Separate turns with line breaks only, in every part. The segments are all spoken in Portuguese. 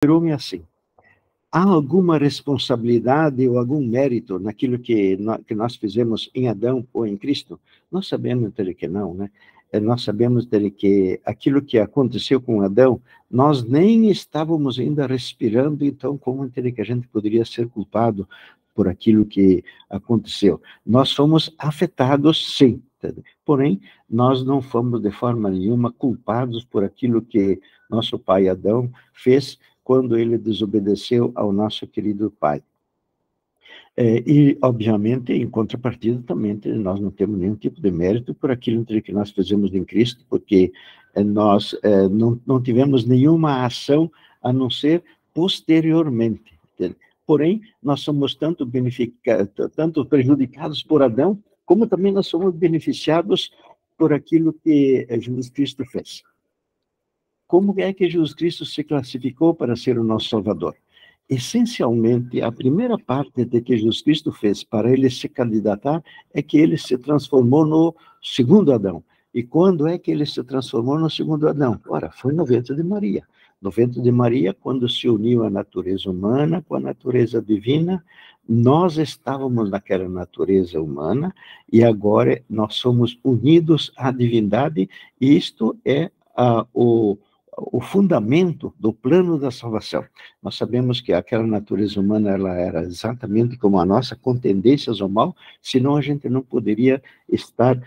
considerou-me assim. Há alguma responsabilidade ou algum mérito naquilo que nós fizemos em Adão ou em Cristo? Nós sabemos dele que não, né? Nós sabemos dele que aquilo que aconteceu com Adão, nós nem estávamos ainda respirando, então como entender que a gente poderia ser culpado por aquilo que aconteceu? Nós fomos afetados, sim, porém, nós não fomos de forma nenhuma culpados por aquilo que nosso pai Adão fez quando ele desobedeceu ao nosso querido pai. E, obviamente, em contrapartida, também nós não temos nenhum tipo de mérito por aquilo que nós fizemos em Cristo, porque nós não tivemos nenhuma ação a não ser posteriormente. Porém, nós somos tanto prejudicados por Adão, como também nós somos beneficiados por aquilo que Jesus Cristo fez. Como é que Jesus Cristo se classificou para ser o nosso Salvador? Essencialmente, a primeira parte de que Jesus Cristo fez para ele se candidatar é que ele se transformou no segundo Adão. E quando é que ele se transformou no segundo Adão? Ora, foi no ventre de Maria. No ventre de Maria, quando se uniu a natureza humana com a natureza divina, nós estávamos naquela natureza humana e agora nós somos unidos à divindade, e isto é o fundamento do plano da salvação. Nós sabemos que aquela natureza humana, ela era exatamente como a nossa, com tendências ao mal, senão a gente não poderia estar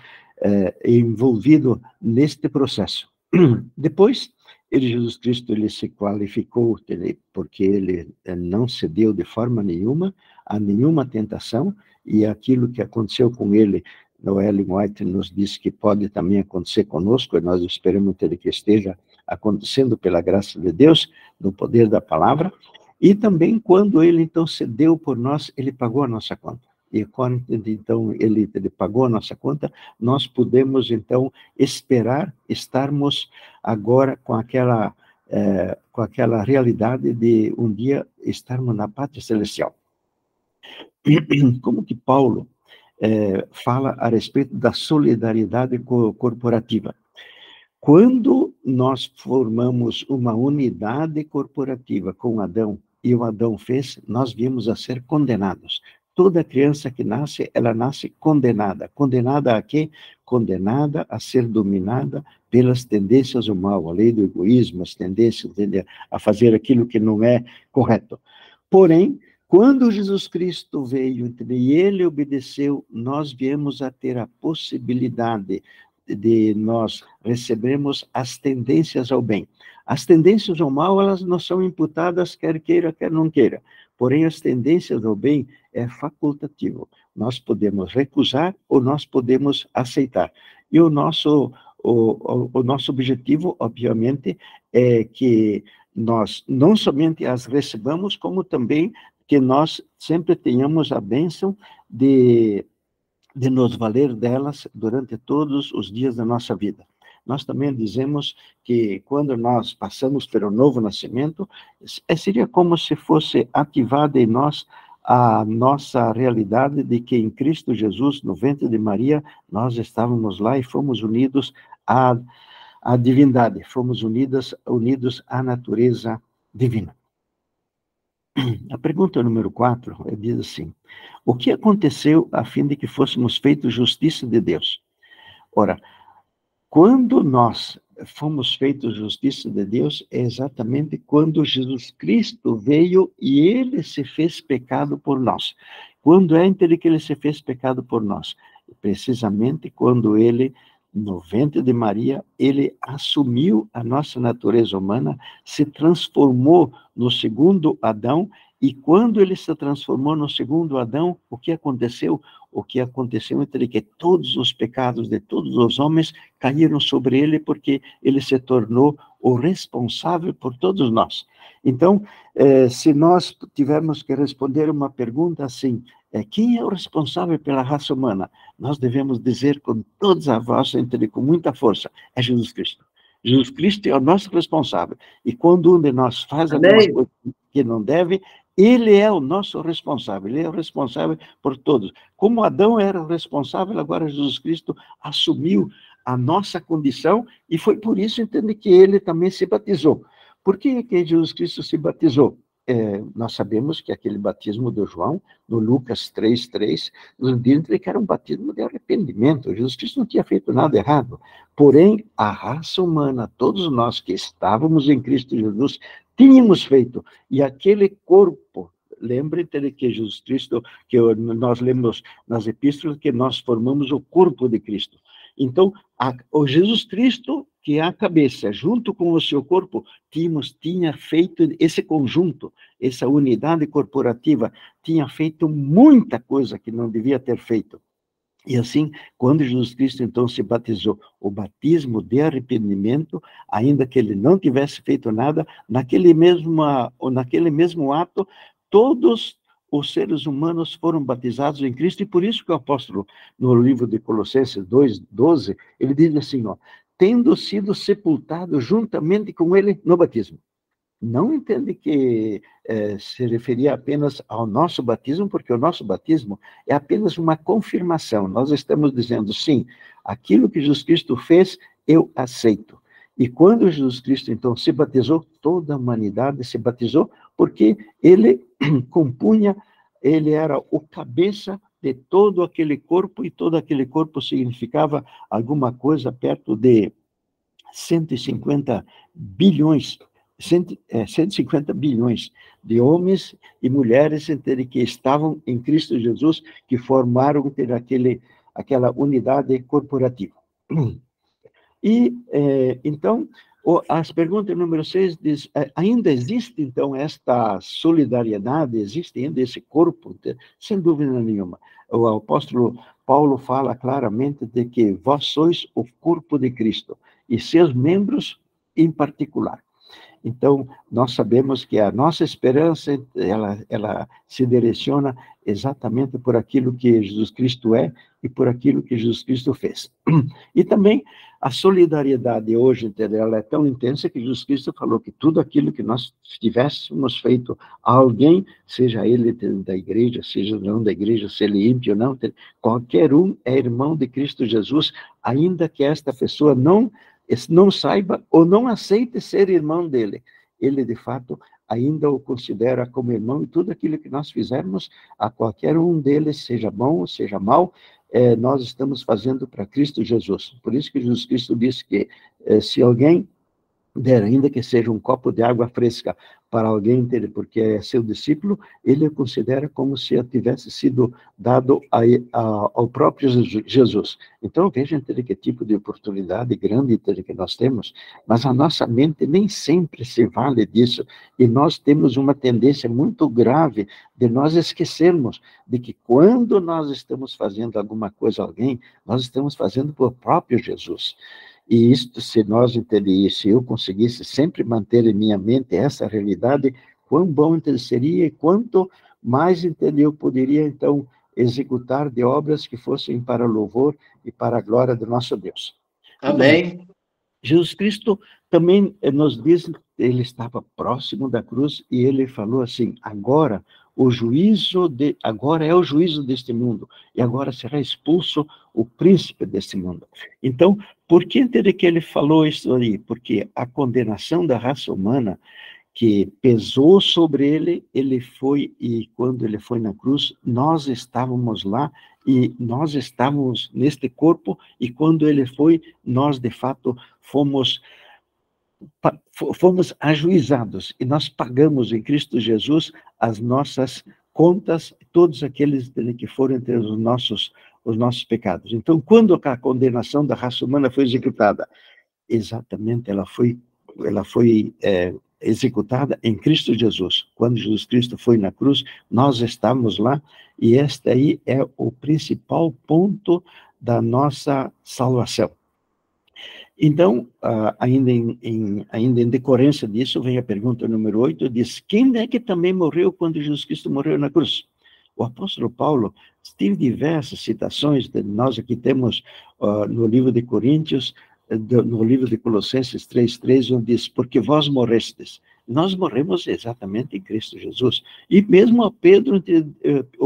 envolvido neste processo. Depois, Jesus Cristo, ele se qualificou, porque ele não cedeu de forma nenhuma a nenhuma tentação, e aquilo que aconteceu com ele, o Ellen White nos diz que pode também acontecer conosco, e nós esperamos que esteja acontecendo pela graça de Deus, no poder da palavra, e também quando ele então cedeu por nós, ele pagou a nossa conta. E quando então ele pagou a nossa conta, nós podemos então esperar estarmos agora com aquela realidade de um dia estarmos na pátria celestial. Como que Paulo fala a respeito da solidariedade corporativa? Quando nós formamos uma unidade corporativa com Adão, e o Adão fez, nós viemos a ser condenados. Toda criança que nasce, ela nasce condenada. Condenada a quê? Condenada a ser dominada pelas tendências do mal, a lei do egoísmo, as tendências a fazer aquilo que não é correto. Porém, quando Jesus Cristo veio e ele obedeceu, nós viemos a ter a possibilidade de nós recebermos as tendências ao bem. As tendências ao mal, elas não são imputadas, quer queira, quer não queira. Porém, as tendências ao bem é facultativo. Nós podemos recusar ou nós podemos aceitar. E o nosso objetivo, obviamente, é que nós não somente as recebamos, como também que nós sempre tenhamos a bênção de nos valer delas durante todos os dias da nossa vida. Nós também dizemos que quando nós passamos pelo novo nascimento, seria como se fosse ativada em nós a nossa realidade de que em Cristo Jesus, no ventre de Maria, nós estávamos lá e fomos unidos à divindade, fomos unidos à natureza divina. A pergunta número 4 diz assim: o que aconteceu a fim de que fôssemos feitos justiça de Deus? Ora, quando nós fomos feitos justiça de Deus, é exatamente quando Jesus Cristo veio e ele se fez pecado por nós. Quando é que ele se fez pecado por nós? Precisamente quando ele, no ventre de Maria, ele assumiu a nossa natureza humana, se transformou no segundo Adão, e quando ele se transformou no segundo Adão, o que aconteceu? O que aconteceu é que todos os pecados de todos os homens caíram sobre ele, porque ele se tornou o responsável por todos nós. Então, se nós tivermos que responder uma pergunta assim, quem é o responsável pela raça humana? Nós devemos dizer com todas as vozes, com muita força, é Jesus Cristo. Jesus Cristo é o nosso responsável. E quando um de nós faz alguma coisa que não deve, ele é o nosso responsável, ele é o responsável por todos. Como Adão era o responsável, agora Jesus Cristo assumiu a nossa condição, e foi por isso, entende, que ele também se batizou. Por que que Jesus Cristo se batizou? Nós sabemos que aquele batismo de João, no Lucas 3:3, nos diz que era um batismo de arrependimento. Jesus Cristo não tinha feito nada errado. Porém, a raça humana, todos nós que estávamos em Cristo Jesus, tínhamos feito. E aquele corpo, lembre-te de que Jesus Cristo, que nós lemos nas epístolas, que nós formamos o corpo de Cristo. Então, o Jesus Cristo, que é a cabeça, junto com o seu corpo, tinha feito esse conjunto, essa unidade corporativa, tinha feito muita coisa que não devia ter feito. E assim, quando Jesus Cristo, então, se batizou, o batismo de arrependimento, ainda que ele não tivesse feito nada, naquele mesmo ato, todos os seres humanos foram batizados em Cristo, e por isso que o apóstolo, no livro de Colossenses 2:12, ele diz assim, tendo sido sepultado juntamente com ele no batismo. Não entende que se referia apenas ao nosso batismo, porque o nosso batismo é apenas uma confirmação. Nós estamos dizendo, sim, aquilo que Jesus Cristo fez, eu aceito. E quando Jesus Cristo, então, se batizou, toda a humanidade se batizou, porque ele compunha, ele era o cabeça de todo aquele corpo, e todo aquele corpo significava alguma coisa perto de 150 bilhões, 150 bilhões de homens e mulheres que estavam em Cristo Jesus, que formaram aquela unidade corporativa. E, então, as perguntas número 6 diz, ainda existe, então, esta solidariedade, existe ainda esse corpo? Sem dúvida nenhuma. O apóstolo Paulo fala claramente de que vós sois o corpo de Cristo, e seus membros em particular. Então, nós sabemos que a nossa esperança, ela se direciona exatamente por aquilo que Jesus Cristo é e por aquilo que Jesus Cristo fez. E também a solidariedade hoje, entendeu? Ela é tão intensa que Jesus Cristo falou que tudo aquilo que nós tivéssemos feito a alguém, seja ele da igreja, seja não da igreja, se ele é ímpio ou não, qualquer um é irmão de Cristo Jesus, ainda que esta pessoa não saiba ou não aceite ser irmão dele. Ele, de fato, ainda o considera como irmão, e tudo aquilo que nós fizermos a qualquer um deles, seja bom ou seja mal, nós estamos fazendo para Cristo Jesus. Por isso que Jesus Cristo disse que se alguém der, ainda que seja um copo de água fresca para alguém, porque é seu discípulo, ele considera como se tivesse sido dado ao próprio Jesus. Então, veja que tipo de oportunidade grande que nós temos, mas a nossa mente nem sempre se vale disso, e nós temos uma tendência muito grave de nós esquecermos de que quando nós estamos fazendo alguma coisa a alguém, nós estamos fazendo por próprio Jesus. E isto, se nós entendíssemos, se eu conseguisse sempre manter em minha mente essa realidade, quão bom seria e quanto mais eu poderia, então, executar de obras que fossem para louvor e para a glória do nosso Deus.
Amém.
Jesus Cristo também nos diz, ele estava próximo da cruz e ele falou assim, agora é o juízo deste mundo, e agora será expulso o príncipe deste mundo. Então, por que entender que ele falou isso aí? Porque a condenação da raça humana que pesou sobre ele foi, e quando ele foi na cruz, nós estávamos lá, e nós estávamos neste corpo, e quando ele foi, nós de fato fomos ajuizados, e nós pagamos em Cristo Jesus as nossas contas, todos aqueles que foram entre os nossos pecados. Então, quando a condenação da raça humana foi executada, exatamente ela foi executada em Cristo Jesus. Quando Jesus Cristo foi na cruz, nós estamos lá, e este aí é o principal ponto da nossa salvação. Então, ainda em decorrência disso, vem a pergunta número 8, diz, quem é que também morreu quando Jesus Cristo morreu na cruz? O apóstolo Paulo tem diversas citações, nós aqui temos no livro de Coríntios, no livro de Colossenses 3:3, onde diz, porque vós morrestes, Nós morremos exatamente em Cristo Jesus. E mesmo o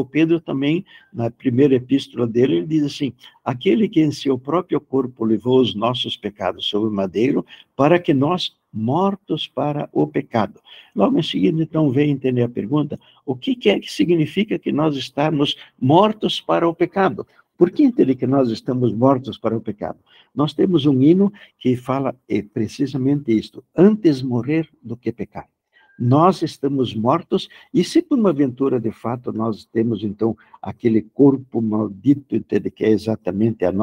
Pedro também, na primeira epístola dele, ele diz assim, aquele que em seu próprio corpo levou os nossos pecados sobre o madeiro, para que nós, mortos para o pecado. Logo em seguida, então, vem entender a pergunta, o que é que significa que nós estamos mortos para o pecado? Por que entender que nós estamos mortos para o pecado? Nós temos um hino que fala precisamente isto, antes morrer do que pecar. Nós estamos mortos, e se por uma aventura, de fato, nós temos, então, aquele corpo maldito, entende, que é exatamente as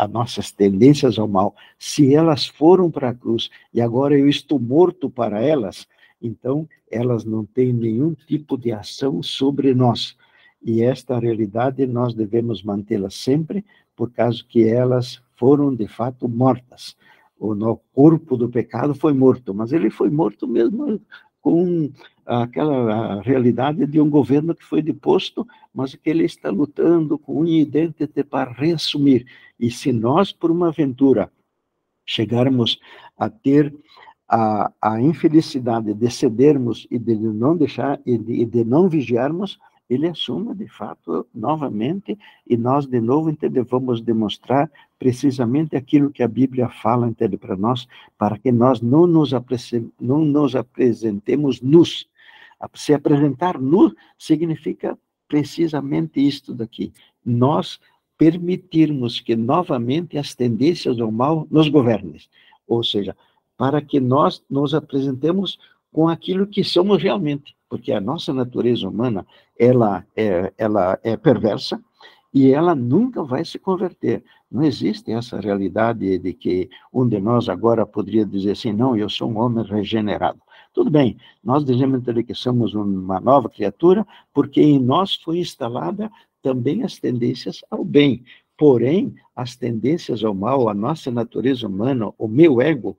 nossas tendências ao mal, se elas foram para a cruz, e agora eu estou morto para elas, então, elas não têm nenhum tipo de ação sobre nós. E esta realidade nós devemos mantê-la sempre, por causa que elas foram, de fato, mortas. O corpo do pecado foi morto, mas ele foi morto mesmo com aquela realidade de um governo que foi deposto, mas que ele está lutando com unha e dente para reassumir. E se nós, por uma aventura, chegarmos a ter a infelicidade de cedermos e de não deixar, e de não vigiarmos, ele assume, de fato, novamente, e nós, de novo, vamos demonstrar precisamente aquilo que a Bíblia fala, entende, para nós, para que nós não nos apresentemos nus. Se apresentar nu significa precisamente isto daqui. Nós permitirmos que, novamente, as tendências ao mal nos governem. Ou seja, para que nós nos apresentemos com aquilo que somos realmente, porque a nossa natureza humana, ela é perversa e ela nunca vai se converter. Não existe essa realidade de que um de nós agora poderia dizer assim, não, eu sou um homem regenerado. Tudo bem, nós devemos entender que somos uma nova criatura, porque em nós foi instalada também as tendências ao bem. Porém, as tendências ao mal, a nossa natureza humana, o meu ego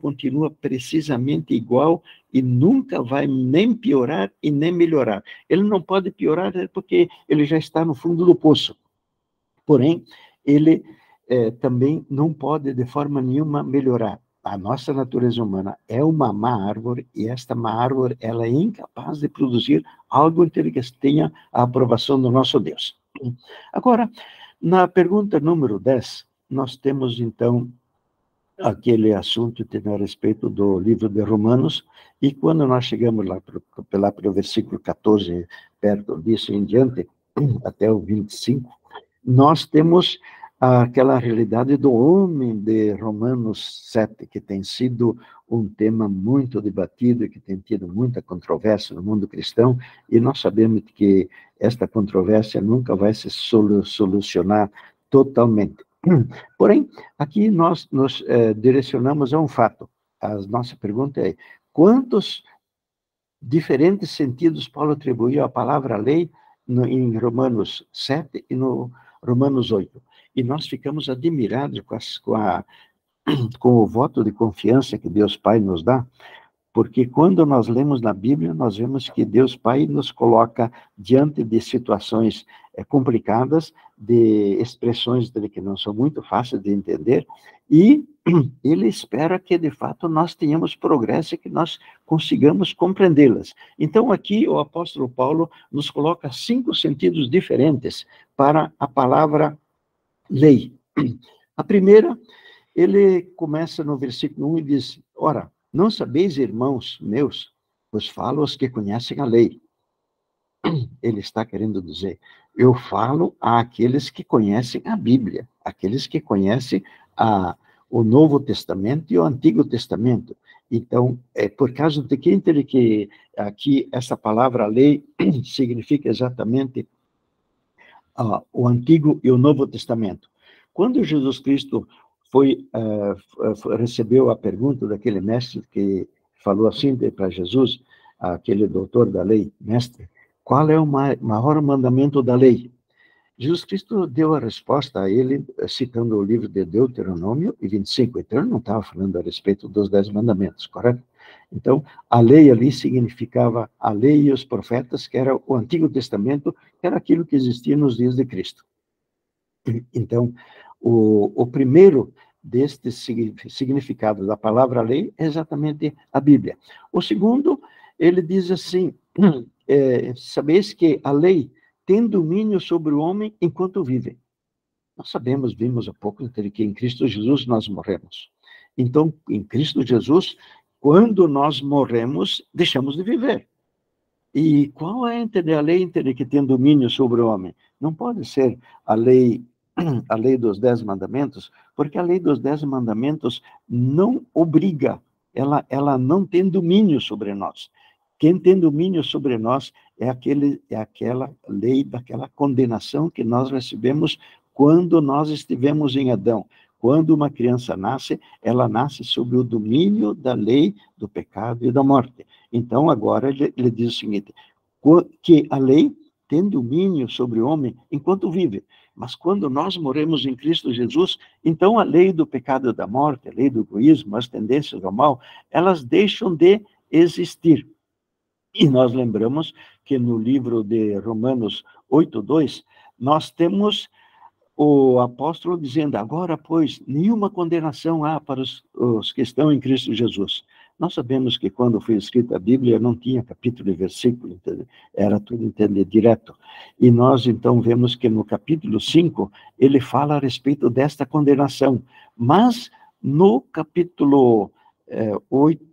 continua precisamente igual e nunca vai nem piorar e nem melhorar. Ele não pode piorar porque ele já está no fundo do poço. Porém, ele também não pode de forma nenhuma melhorar. A nossa natureza humana é uma má árvore e esta má árvore ela é incapaz de produzir algo que tenha a aprovação do nosso Deus. Agora, na pergunta número 10, nós temos então aquele assunto a respeito do livro de Romanos, e quando nós chegamos lá pelo versículo 14, perto disso em diante, até o 25, nós temos aquela realidade do homem de Romanos 7, que tem sido um tema muito debatido e que tem tido muita controvérsia no mundo cristão, e nós sabemos que esta controvérsia nunca vai se solucionar totalmente. Porém, aqui nós nos direcionamos a um fato. A nossa pergunta é, quantos diferentes sentidos Paulo atribuiu à palavra lei em Romanos 7 e no Romanos 8? E nós ficamos admirados com o voto de confiança que Deus Pai nos dá, porque quando nós lemos na Bíblia, nós vemos que Deus Pai nos coloca diante de situações complicadas, de expressões dele que não são muito fáceis de entender, e ele espera que, de fato, nós tenhamos progresso e que nós consigamos compreendê-las. Então, aqui, o apóstolo Paulo nos coloca 5 sentidos diferentes para a palavra lei. A primeira, ele começa no versículo 1 e diz, ora, não sabeis, irmãos meus, vos falo aos que conhecem a lei. Ele está querendo dizer, eu falo àqueles que conhecem a Bíblia, aqueles que conhecem o Novo Testamento e o Antigo Testamento. Então, por causa de que aqui essa palavra lei significa exatamente o Antigo e o Novo Testamento. Quando Jesus Cristo recebeu a pergunta daquele mestre que falou assim para Jesus, aquele doutor da lei, mestre, qual é o maior mandamento da lei? Jesus Cristo deu a resposta a ele, citando o livro de Deuteronômio 25. Então, ele não estava falando a respeito dos 10 mandamentos, correto? Então, a lei ali significava a lei e os profetas, que era o Antigo Testamento, que era aquilo que existia nos dias de Cristo. Então, o primeiro deste significado da palavra lei é exatamente a Bíblia. O segundo, ele diz assim, sabeis que a lei tem domínio sobre o homem enquanto vive. Nós sabemos, vimos há pouco, que em Cristo Jesus nós morremos. Então, em Cristo Jesus, quando nós morremos, deixamos de viver. E qual é a lei que tem domínio sobre o homem? Não pode ser a lei dos 10 mandamentos, porque a lei dos 10 mandamentos não obriga, ela não tem domínio sobre nós. Quem tem domínio sobre nós é aquela lei daquela condenação que nós recebemos quando nós estivemos em Adão. Quando uma criança nasce, ela nasce sob o domínio da lei do pecado e da morte. Então, agora, ele diz o seguinte, que a lei tem domínio sobre o homem enquanto vive. Mas quando nós morremos em Cristo Jesus, então a lei do pecado e da morte, a lei do egoísmo, as tendências ao mal, elas deixam de existir. E nós lembramos que no livro de Romanos 8:2, nós temos o apóstolo dizendo, agora, pois, nenhuma condenação há para os que estão em Cristo Jesus. Nós sabemos que quando foi escrita a Bíblia, não tinha capítulo e versículo, entendeu? Era tudo entendido direto. E nós, então, vemos que no capítulo 5, ele fala a respeito desta condenação. Mas, no capítulo 8,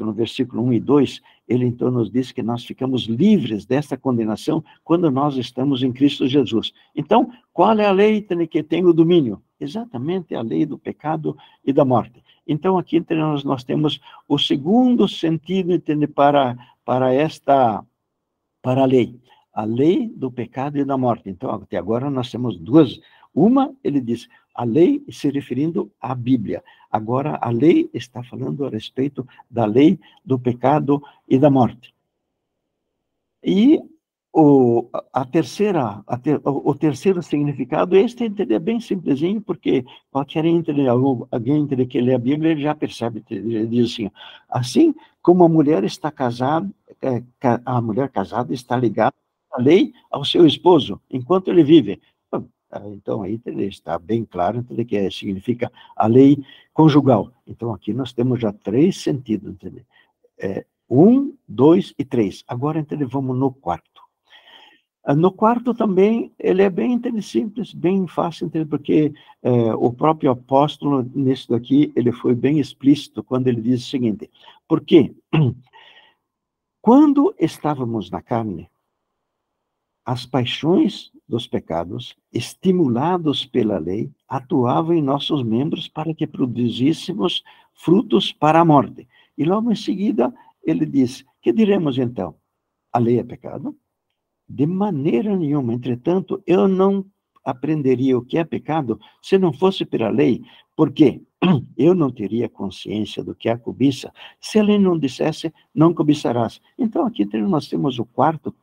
no versículo 1 e 2, ele então nos diz que nós ficamos livres desta condenação quando nós estamos em Cristo Jesus. Então, qual é a lei que tem o domínio? Exatamente a lei do pecado e da morte. Então, aqui entre nós temos o segundo sentido para a lei do pecado e da morte. Então, até agora nós temos duas. Uma, ele diz, a lei se referindo à Bíblia. Agora, a lei está falando a respeito da lei do pecado e da morte. E o terceiro significado, este é bem simplesinho, porque alguém que lê a Bíblia, ele já percebe, ele diz assim como a mulher está casada, a mulher casada está ligada à lei ao seu esposo, enquanto ele vive. Então, aí está bem claro que significa a lei conjugal. Então, aqui nós temos já 3 sentidos, entendeu? 1, 2 e 3. Agora, vamos no quarto. No quarto também, ele é bem simples, bem fácil, porque o próprio apóstolo, nisso daqui, ele foi bem explícito quando ele diz o seguinte, porque quando estávamos na carne, as paixões dos pecados, estimulados pela lei, atuavam em nossos membros para que produzíssemos frutos para a morte. E logo em seguida, ele diz, que diremos então? A lei é pecado? De maneira nenhuma. Entretanto, eu não aprenderia o que é pecado se não fosse pela lei, porque eu não teria consciência do que é a cobiça se a lei não dissesse, não cobiçarás. Então, aqui nós temos o quarto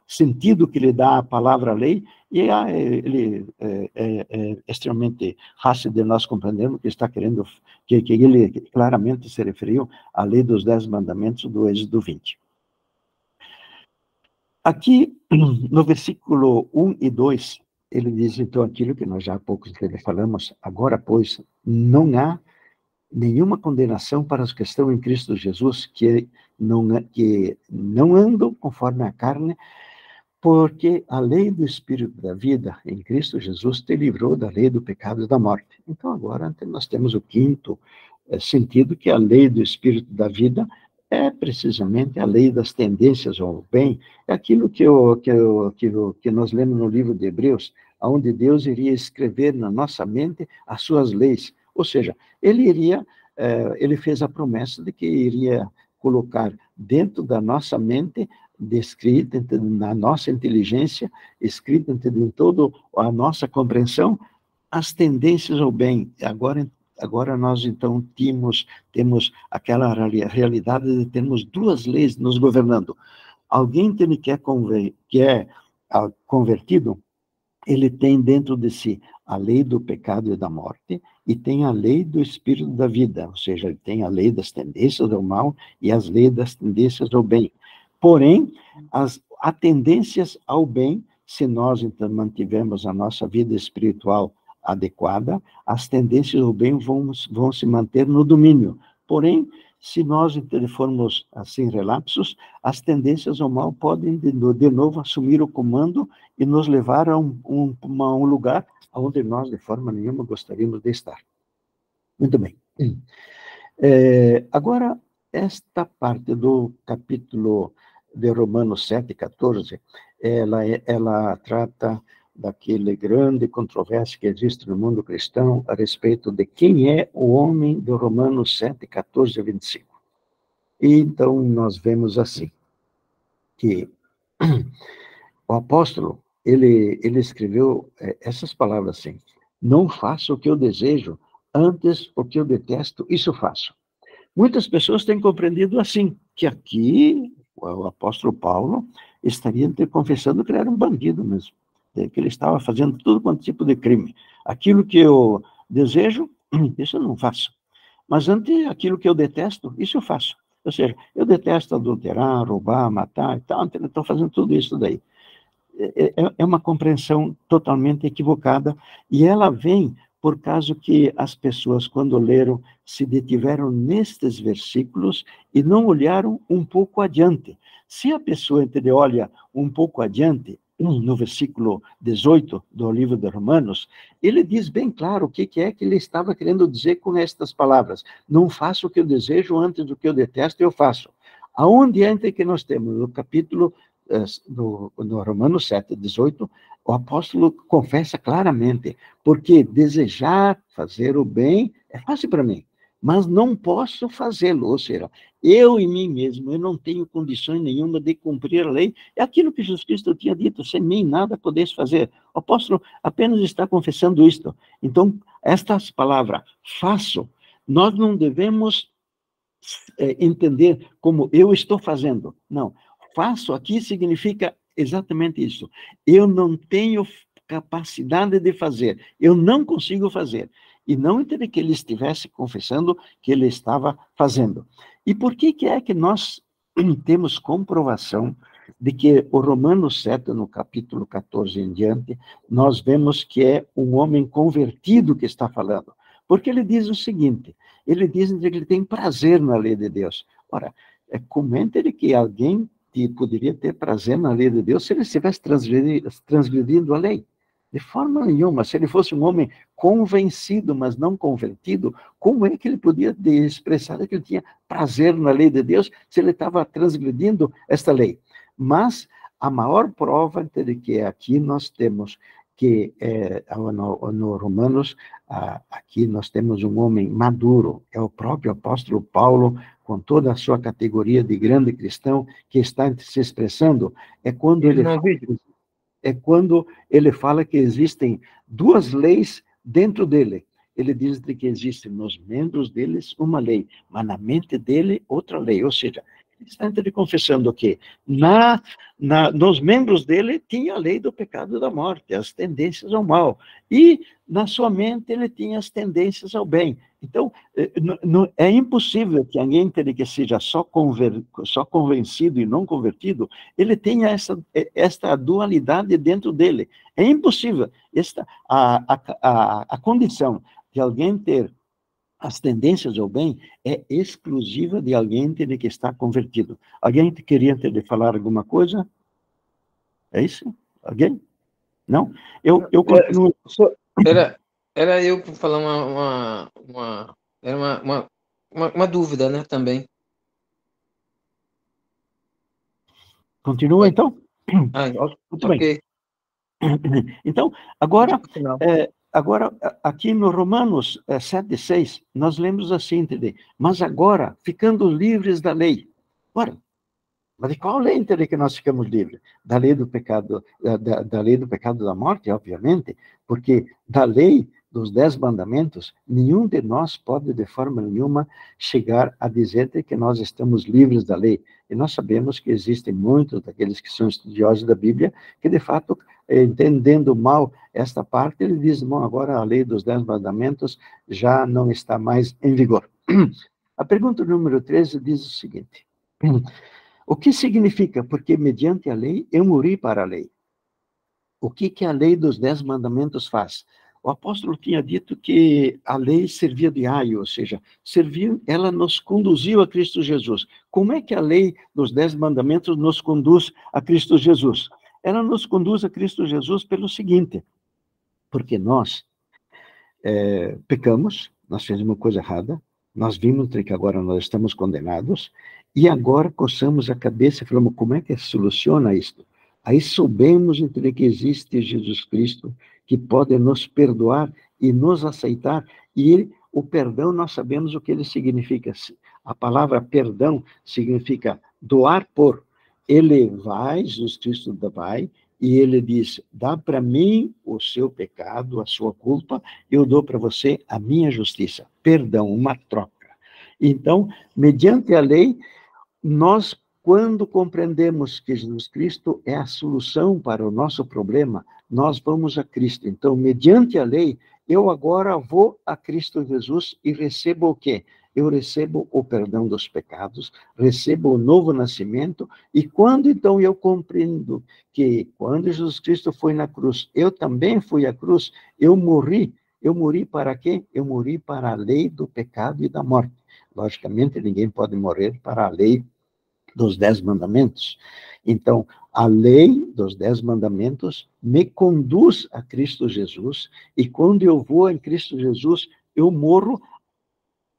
sentido que ele dá à palavra lei, e ele é extremamente fácil de nós compreendermos que está querendo, que ele claramente se referiu à lei dos 10 mandamentos do Êxodo 20. Aqui, no versículo 1 e 2, ele diz, então, aquilo que nós já há pouco falamos, agora, pois, não há nenhuma condenação para os que estão em Cristo Jesus, que não andam conforme a carne, porque a lei do Espírito da vida em Cristo Jesus te livrou da lei do pecado e da morte. Então, agora, nós temos o quinto sentido, que a lei do Espírito da vida é precisamente a lei das tendências ao bem, é aquilo que nós lemos no livro de Hebreus, onde Deus iria escrever na nossa mente as suas leis. Ou seja, ele fez a promessa de que iria colocar dentro da nossa mente, descrita na nossa inteligência, escrita em toda a nossa compreensão, as tendências ao bem. Agora nós, então, temos aquela realidade de termos 2 leis nos governando. Alguém que é convertido, ele tem dentro de si a lei do pecado e da morte, e tem a lei do Espírito da vida, ou seja, ele tem a lei das tendências ao mal e as leis das tendências ao bem. Porém, há tendências ao bem, se nós, então, mantivermos a nossa vida espiritual adequada, as tendências do bem vão se manter no domínio. Porém, se nós formos assim relapsos, as tendências ao mal podem de novo assumir o comando e nos levar a um lugar onde nós, de forma nenhuma, gostaríamos de estar. Muito bem. Agora, esta parte do capítulo de Romanos 7, 14, ela trata daquele grande controvérsia que existe no mundo cristão a respeito de quem é o homem de Romanos 7, 14 a 25. E então nós vemos assim, que o apóstolo, ele escreveu essas palavras assim: não faço o que eu desejo, antes o que eu detesto, isso faço. Muitas pessoas têm compreendido assim, que aqui o apóstolo Paulo estaria confessando que ele era um bandido mesmo, que ele estava fazendo todo quanto tipo de crime. Aquilo que eu desejo, isso eu não faço. Mas ante aquilo que eu detesto, isso eu faço. Ou seja, eu detesto adulterar, roubar, matar e tal, então eu estou fazendo tudo isso daí. É uma compreensão totalmente equivocada, e ela vem por causa que as pessoas, quando leram, se detiveram nestes versículos e não olharam um pouco adiante. Se a pessoa olha um pouco adiante, no versículo 18 do livro de Romanos, ele diz bem claro o que é que ele estava querendo dizer com estas palavras: não faço o que eu desejo, antes do que eu detesto, eu faço. Aonde entra que nós temos? No capítulo no Romanos 7, 18, o apóstolo confessa claramente, porque desejar fazer o bem é fácil para mim, mas não posso fazê-lo, ou seja, eu em mim mesmo, eu não tenho condições nenhuma de cumprir a lei, é aquilo que Jesus Cristo tinha dito: sem mim nada podeis fazer. O apóstolo apenas está confessando isto. Então, estas palavras, faço, nós não devemos entender como eu estou fazendo, não. Faço aqui significa exatamente isso. Eu não tenho capacidade de fazer, eu não consigo fazer. E não entender que ele estivesse confessando que ele estava fazendo. E por que é que nós temos comprovação de que o Romanos 7, no capítulo 14 em diante, nós vemos que é um homem convertido que está falando? Porque ele diz o seguinte: ele diz que ele tem prazer na lei de Deus. Ora, comente que alguém que poderia ter prazer na lei de Deus se ele estivesse transgredindo a lei. De forma nenhuma. Se ele fosse um homem convencido, mas não convertido, como é que ele podia expressar que ele tinha prazer na lei de Deus se ele estava transgredindo esta lei? Mas a maior prova de que aqui nós temos que no Romanos, aqui nós temos um homem maduro, é o próprio apóstolo Paulo, com toda a sua categoria de grande cristão, que está se expressando, é quando ele fala que existem duas leis dentro dele. Ele diz que existe nos membros deles uma lei, mas na mente dele outra lei. Ou seja, ele está confessando que nos membros dele tinha a lei do pecado e da morte, as tendências ao mal. E na sua mente ele tinha as tendências ao bem. Então, é impossível que alguém que seja só convencido e não convertido, ele tenha esta dualidade dentro dele. É impossível. A condição de alguém ter as tendências ao bem é exclusiva de alguém que está convertido. Alguém queria falar alguma coisa? É isso? Alguém? Não? Eu continuo...
Era eu para falar uma dúvida, né, também.
Continua, então?
Muito bem.
Então, agora, aqui no Romanos 7,6, nós lemos assim, mas agora, ficando livres da lei. Ora, mas de qual lei que nós ficamos livres? Da lei do pecado, da lei do pecado da morte, obviamente, porque da lei dos 10 mandamentos, nenhum de nós pode, de forma nenhuma, chegar a dizer que nós estamos livres da lei. E nós sabemos que existem muitos daqueles que são estudiosos da Bíblia, que, de fato, entendendo mal esta parte, ele diz: bom, agora a lei dos 10 mandamentos já não está mais em vigor. A pergunta número 13 diz o seguinte: o que significa? Porque mediante a lei eu morri para a lei. O que a lei dos 10 mandamentos faz? O apóstolo tinha dito que a lei servia de aio, ou seja, ela nos conduziu a Cristo Jesus. Como é que a lei dos 10 mandamentos nos conduz a Cristo Jesus? Ela nos conduz a Cristo Jesus pelo seguinte, porque nós pecamos, nós fizemos uma coisa errada, nós vimos que agora nós estamos condenados, e agora coçamos a cabeça e falamos, como é que se soluciona isto? Aí soubemos entre que existe Jesus Cristo, que pode nos perdoar e nos aceitar, e o perdão nós sabemos o que ele significa. A palavra perdão significa doar por. Ele vai, Jesus Cristo vai, e ele diz, dá para mim o seu pecado, a sua culpa, eu dou para você a minha justiça. Perdão, uma troca. Então, mediante a lei, nós, quando compreendemos que Jesus Cristo é a solução para o nosso problema, nós vamos a Cristo. Então, mediante a lei, eu agora vou a Cristo Jesus e recebo o quê? Eu recebo o perdão dos pecados, recebo o novo nascimento, e quando então eu compreendo que quando Jesus Cristo foi na cruz, eu também fui à cruz, eu morri para quê? Eu morri para a lei do pecado e da morte. Logicamente, ninguém pode morrer para a lei dos 10 mandamentos. Então, a lei dos 10 mandamentos me conduz a Cristo Jesus, e quando eu vou em Cristo Jesus, eu morro,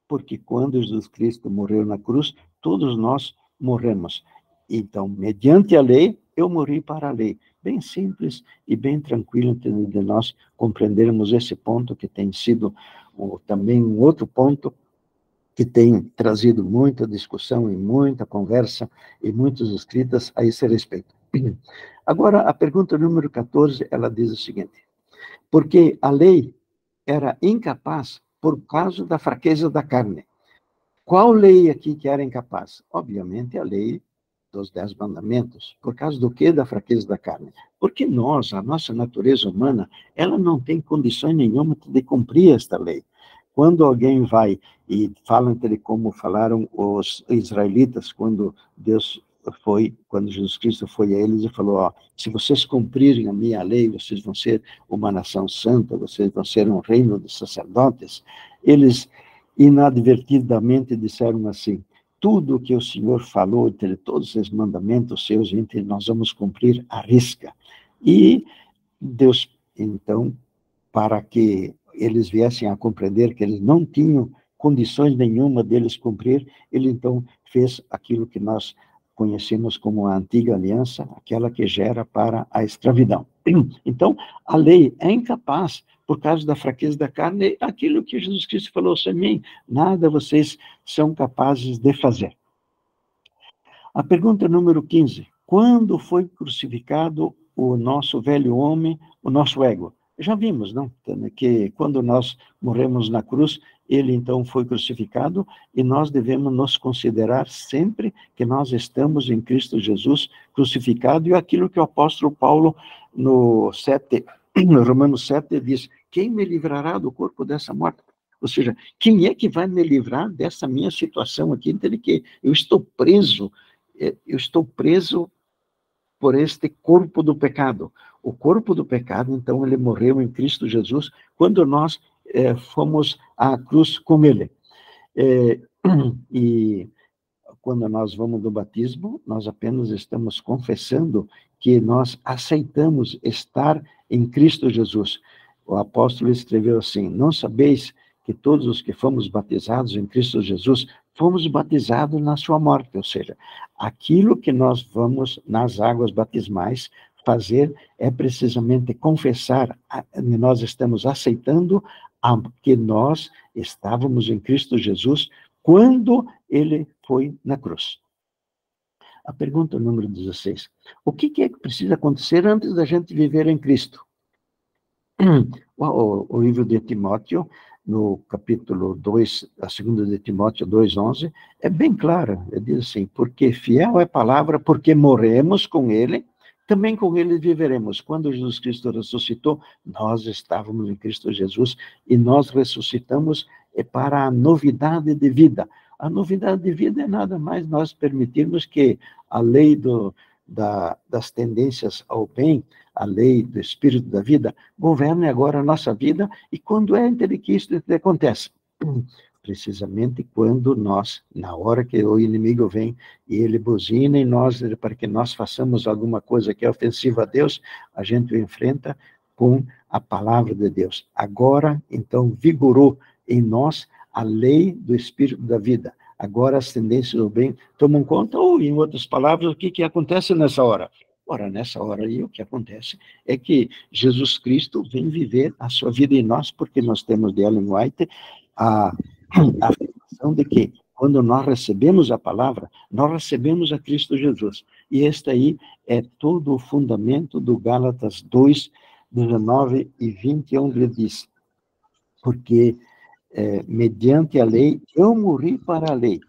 porque quando Jesus Cristo morreu na cruz, todos nós morremos. Então, mediante a lei, eu morri para a lei. Bem simples e bem tranquilo de nós compreendermos esse ponto, que tem sido também um outro ponto que tem trazido muita discussão e muita conversa e muitas escritas a esse respeito. Agora, a pergunta número 14, ela diz o seguinte, porque a lei era incapaz por causa da fraqueza da carne. Qual lei aqui que era incapaz? Obviamente, a lei dos 10 mandamentos. Por causa do quê? Da fraqueza da carne. Porque nós, a nossa natureza humana, ela não tem condições nenhuma de cumprir esta lei. Quando alguém vai e fala entre como falaram os israelitas, quando Jesus Cristo foi a eles e falou, ó, se vocês cumprirem a minha lei, vocês vão ser uma nação santa, vocês vão ser um reino de sacerdotes, eles inadvertidamente disseram assim, tudo o que o Senhor falou, entre todos os mandamentos seus, entre nós vamos cumprir à risca. E Deus, então, para que eles viessem a compreender que eles não tinham condições nenhuma deles cumprir, ele então fez aquilo que nós conhecemos como a antiga aliança, aquela que gera para a escravidão. Então, a lei é incapaz, por causa da fraqueza da carne, aquilo que Jesus Cristo falou sobre mim, nada vocês são capazes de fazer. A pergunta número 15, quando foi crucificado o nosso velho homem, o nosso ego? Já vimos, não? Que quando nós morremos na cruz, ele então foi crucificado, e nós devemos nos considerar sempre que nós estamos em Cristo Jesus crucificado, e aquilo que o apóstolo Paulo, no Romanos 7, diz, quem me livrará do corpo dessa morte? Ou seja, quem é que vai me livrar dessa minha situação aqui, de que eu estou preso por este corpo do pecado. O corpo do pecado, então, ele morreu em Cristo Jesus, quando nós fomos à cruz com ele. E quando nós vamos do batismo, nós apenas estamos confessando que nós aceitamos estar em Cristo Jesus. O apóstolo escreveu assim, não sabeis que todos os que fomos batizados em Cristo Jesus, fomos batizados na sua morte, ou seja, aquilo que nós vamos nas águas batismais fazer é precisamente confessar, nós estamos aceitando que nós estávamos em Cristo Jesus quando ele foi na cruz. A pergunta número 16. O que é que precisa acontecer antes da gente viver em Cristo? O livro de Timóteo, no capítulo 2, a segunda de Timóteo 2:11, é bem clara. Ele diz assim, porque fiel é a palavra, porque morremos com ele, também com ele viveremos. Quando Jesus Cristo ressuscitou, nós estávamos em Cristo Jesus, e nós ressuscitamos para a novidade de vida. A novidade de vida é nada mais nós permitirmos que a lei das tendências ao bem, a lei do Espírito da vida, governe agora a nossa vida. E quando é que isso acontece? Precisamente quando nós, na hora que o inimigo vem e ele buzina em nós, para que nós façamos alguma coisa que é ofensiva a Deus, a gente o enfrenta com a palavra de Deus. Agora, então, vigorou em nós a lei do Espírito da vida. Agora as tendências do bem tomam conta, ou, em outras palavras, o que acontece nessa hora? Ora, nessa hora aí, o que acontece é que Jesus Cristo vem viver a sua vida em nós, porque nós temos de Ellen White a afirmação de que, quando nós recebemos a palavra, nós recebemos a Cristo Jesus. E este aí é todo o fundamento do Gálatas 2, 19 e 20, onde ele diz: porque mediante a lei, eu morri para a lei,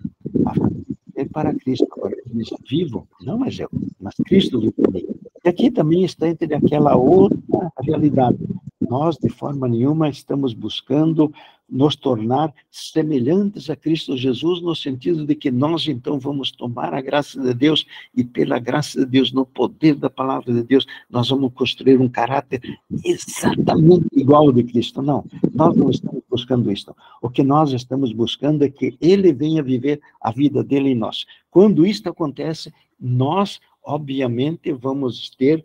a viver para Cristo. Agora, eu vivo, não mais eu, mas Cristo vive em mim. E aqui também está entre aquela outra realidade. Nós, de forma nenhuma, estamos buscando nos tornar semelhantes a Cristo Jesus, no sentido de que nós, então, vamos tomar a graça de Deus e, pela graça de Deus, no poder da palavra de Deus, nós vamos construir um caráter exatamente igual ao de Cristo. Não, nós não estamos buscando isso. O que nós estamos buscando é que Ele venha viver a vida dele em nós. Quando isto acontece, nós, obviamente, vamos ter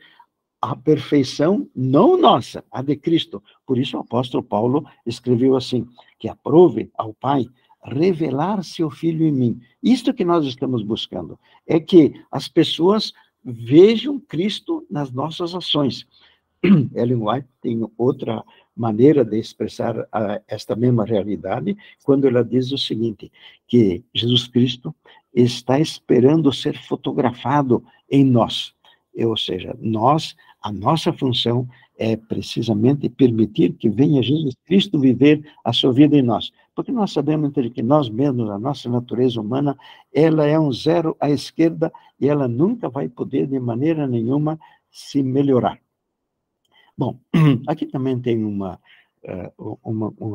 a perfeição, não nossa, a de Cristo. Por isso o apóstolo Paulo escreveu assim: que aprove ao Pai revelar seu Filho em mim. Isto que nós estamos buscando, é que as pessoas vejam Cristo nas nossas ações. Ellen White tem outra maneira de expressar esta mesma realidade, quando ela diz o seguinte, que Jesus Cristo está esperando ser fotografado em nós. Ou seja, a nossa função é precisamente permitir que venha Jesus Cristo viver a sua vida em nós. Porque nós sabemos que nós mesmos, a nossa natureza humana, ela é um zero à esquerda e ela nunca vai poder, de maneira nenhuma, se melhorar. Bom, aqui também tem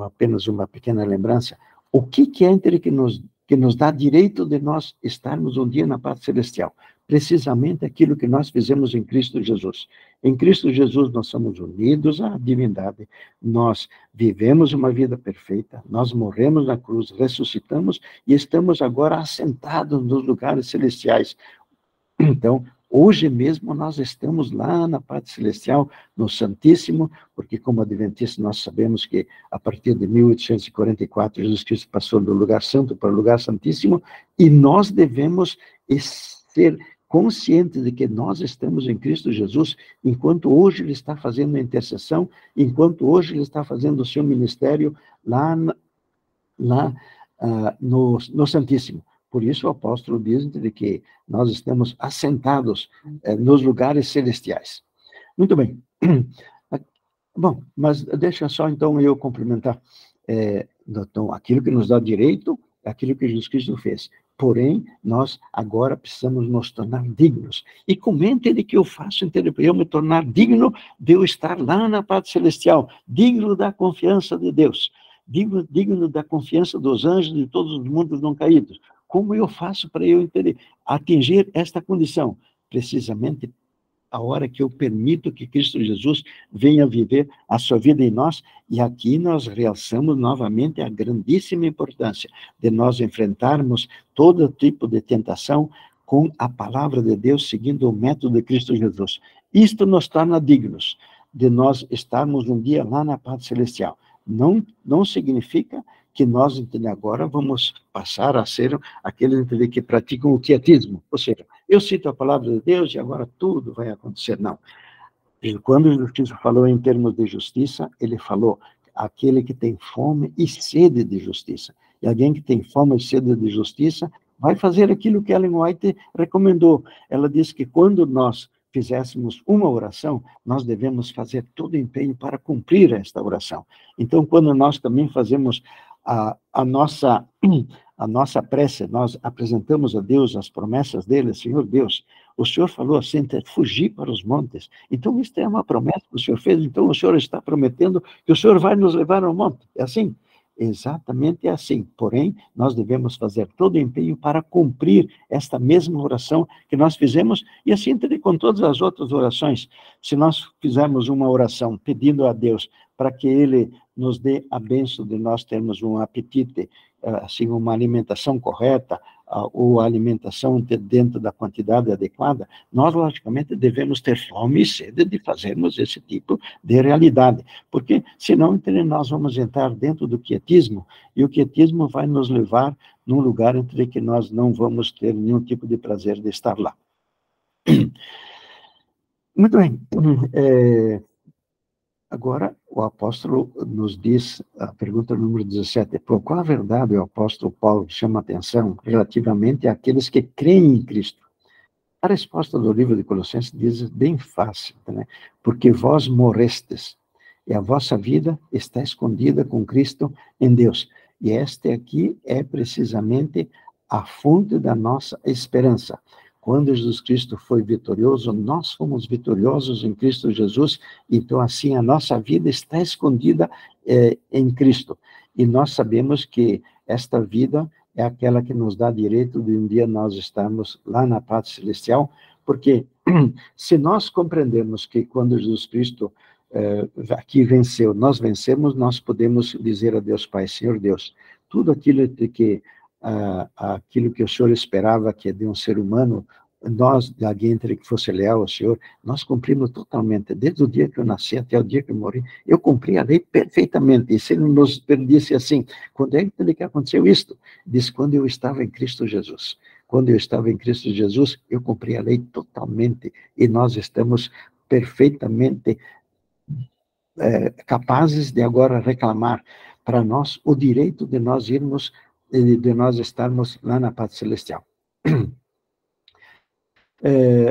apenas uma pequena lembrança. O que é que nos dá direito de nós estarmos um dia na pátria celestial? Precisamente aquilo que nós fizemos em Cristo Jesus. Em Cristo Jesus nós somos unidos à divindade, nós vivemos uma vida perfeita, nós morremos na cruz, ressuscitamos e estamos agora assentados nos lugares celestiais. Então, hoje mesmo nós estamos lá na pátria celestial, no Santíssimo, porque como adventistas nós sabemos que a partir de 1844 Jesus Cristo passou do lugar santo para o lugar santíssimo, e nós devemos ser conscientes de que nós estamos em Cristo Jesus, enquanto hoje ele está fazendo a intercessão, enquanto hoje ele está fazendo o seu ministério lá no Santíssimo. Por isso o apóstolo diz de que nós estamos assentados nos lugares celestiais. Muito bem. Bom, mas deixa só então eu complementar. Então, aquilo que nos dá direito, aquilo que Jesus Cristo fez. Porém, nós agora precisamos nos tornar dignos. E comente de que eu faço para eu me tornar digno de eu estar lá na pátria celestial, digno da confiança de Deus, digno da confiança dos anjos e de todos os mundos não caídos. Como eu faço para eu atingir esta condição? Precisamente a hora que eu permito que Cristo Jesus venha viver a sua vida em nós, e aqui nós realçamos novamente a grandíssima importância de nós enfrentarmos todo tipo de tentação com a palavra de Deus, seguindo o método de Cristo Jesus. Isto nos torna dignos de nós estarmos um dia lá na pátria celestial. Não significa que nós agora vamos passar a ser aqueles que praticam o quietismo, ou seja, eu cito a palavra de Deus e agora tudo vai acontecer. Não. Quando Jesus Cristo falou em termos de justiça, ele falou aquele que tem fome e sede de justiça. E alguém que tem fome e sede de justiça vai fazer aquilo que Ellen White recomendou. Ela disse que quando nós fizéssemos uma oração, nós devemos fazer todo o empenho para cumprir esta oração. Então, quando nós também fazemos a nossa prece, nós apresentamos a Deus as promessas dele. Senhor Deus, o Senhor falou assim, fugir para os montes. Então, isso é uma promessa que o Senhor fez, então o Senhor está prometendo que o Senhor vai nos levar ao monte. É assim? exatamente assim. Porém, nós devemos fazer todo o empenho para cumprir esta mesma oração que nós fizemos, e assim também com todas as outras orações. Se nós fizermos uma oração pedindo a Deus para que Ele nos dê a bênção de nós termos um apetite, assim, uma alimentação correta, ou alimentação dentro da quantidade adequada, nós, logicamente, devemos ter fome e sede de fazermos esse tipo de realidade, porque, senão, entre nós vamos entrar dentro do quietismo, e o quietismo vai nos levar num lugar entre que nós não vamos ter nenhum tipo de prazer de estar lá. Muito bem. Agora, o apóstolo nos diz, a pergunta número 17, por qual verdade o apóstolo Paulo chama atenção relativamente àqueles que creem em Cristo? A resposta do livro de Colossenses diz bem fácil, né? Porque vós morrestes, e a vossa vida está escondida com Cristo em Deus. E esta aqui é precisamente a fonte da nossa esperança. Quando Jesus Cristo foi vitorioso, nós fomos vitoriosos em Cristo Jesus, então assim a nossa vida está escondida em Cristo. E nós sabemos que esta vida é aquela que nos dá direito de um dia nós estarmos lá na pátria celestial, porque se nós compreendermos que quando Jesus Cristo aqui venceu, nós vencemos, nós podemos dizer a Deus Pai, Senhor Deus, tudo aquilo que o Senhor esperava que de um ser humano, nós, de alguém que fosse leal ao Senhor, nós cumprimos totalmente, desde o dia que eu nasci até o dia que eu morri, eu cumpri a lei perfeitamente, e se ele nos disse assim, quando é que aconteceu isto? Diz, quando eu estava em Cristo Jesus. Quando eu estava em Cristo Jesus, eu cumpri a lei totalmente, e nós estamos perfeitamente capazes de agora reclamar para nós o direito de nós irmos, de nós estarmos lá na pátria celestial.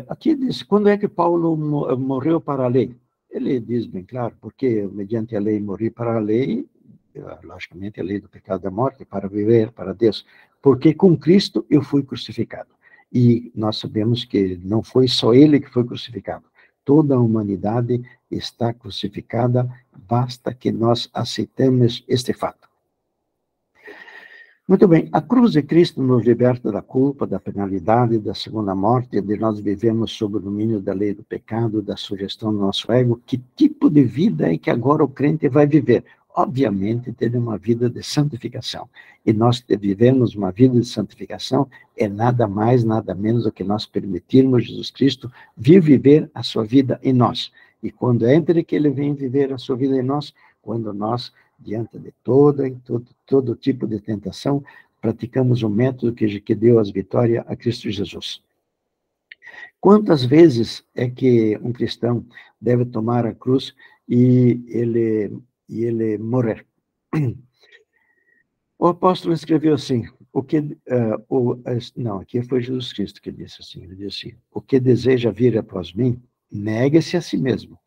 Aqui diz, quando é que Paulo morreu para a lei? Ele diz bem claro, porque mediante a lei morri para a lei, logicamente a lei do pecado e da morte, para viver para Deus, porque com Cristo eu fui crucificado. E nós sabemos que não foi só ele que foi crucificado, toda a humanidade está crucificada, basta que nós aceitemos este fato. Muito bem, a cruz de Cristo nos liberta da culpa, da penalidade, da segunda morte, de nós vivemos sob o domínio da lei do pecado, da sugestão do nosso ego. Que tipo de vida é que agora o crente vai viver? Obviamente, ter uma vida de santificação. E nós vivemos uma vida de santificação é nada mais, nada menos do que nós permitirmos Jesus Cristo vir viver a sua vida em nós. E quando é entre que ele vem viver a sua vida em nós, quando nós, diante de todo tipo de tentação, praticamos o método que deu as vitórias a Cristo Jesus. Quantas vezes é que um cristão deve tomar a cruz e ele morrer? O apóstolo escreveu assim, aqui foi Jesus Cristo que disse assim, ele disse assim, o que deseja vir após mim, negue-se a si mesmo,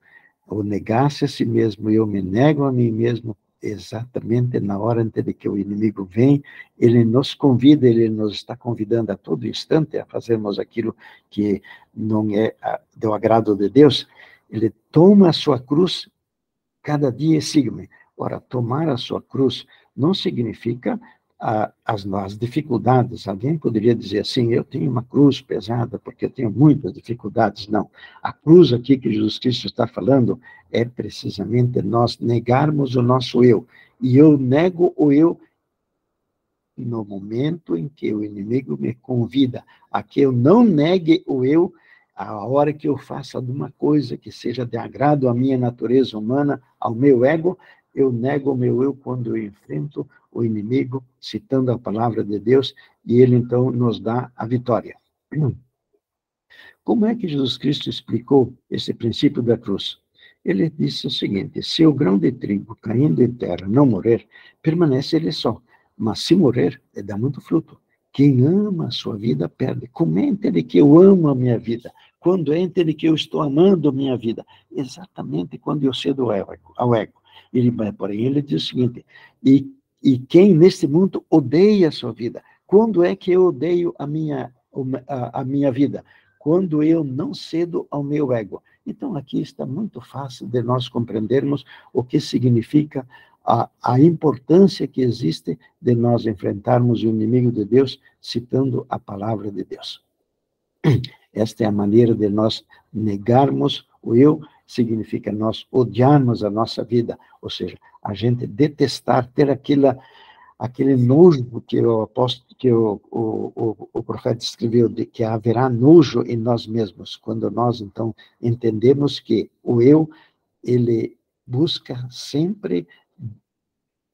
ou negar-se a si mesmo, eu me nego a mim mesmo, exatamente na hora antes de que o inimigo vem, ele nos convida, ele nos está convidando a todo instante a fazermos aquilo que não é do agrado de Deus, ele toma a sua cruz cada dia e siga-me. Ora, tomar a sua cruz não significa as dificuldades. Alguém poderia dizer assim, eu tenho uma cruz pesada porque eu tenho muitas dificuldades. Não. A cruz aqui que Jesus Cristo está falando é precisamente nós negarmos o nosso eu. E eu nego o eu no momento em que o inimigo me convida a que eu não negue o eu a hora que eu faça alguma coisa que seja de agrado à minha natureza humana, ao meu ego, eu nego o meu eu quando eu enfrento o inimigo, citando a palavra de Deus, e ele então nos dá a vitória. Como é que Jesus Cristo explicou esse princípio da cruz? Ele disse o seguinte, se o grão de trigo caindo em terra não morrer, permanece ele só, mas se morrer, ele dá muito fruto. Quem ama a sua vida, perde. Como é entre que eu amo a minha vida? Quando é entre que eu estou amando a minha vida? Exatamente quando eu cedo ao ego. Porém, ele diz o seguinte, e quem neste mundo odeia a sua vida? Quando é que eu odeio a minha vida? Quando eu não cedo ao meu ego. Então, aqui está muito fácil de nós compreendermos o que significa a importância que existe de nós enfrentarmos o inimigo de Deus citando a palavra de Deus. Esta é a maneira de nós negarmos o eu, significa nós odiarmos a nossa vida, ou seja, a gente detestar, ter aquele nojo que o apóstolo, que o profeta escreveu, de que haverá nojo em nós mesmos, quando nós, então, entendemos que o eu, ele busca sempre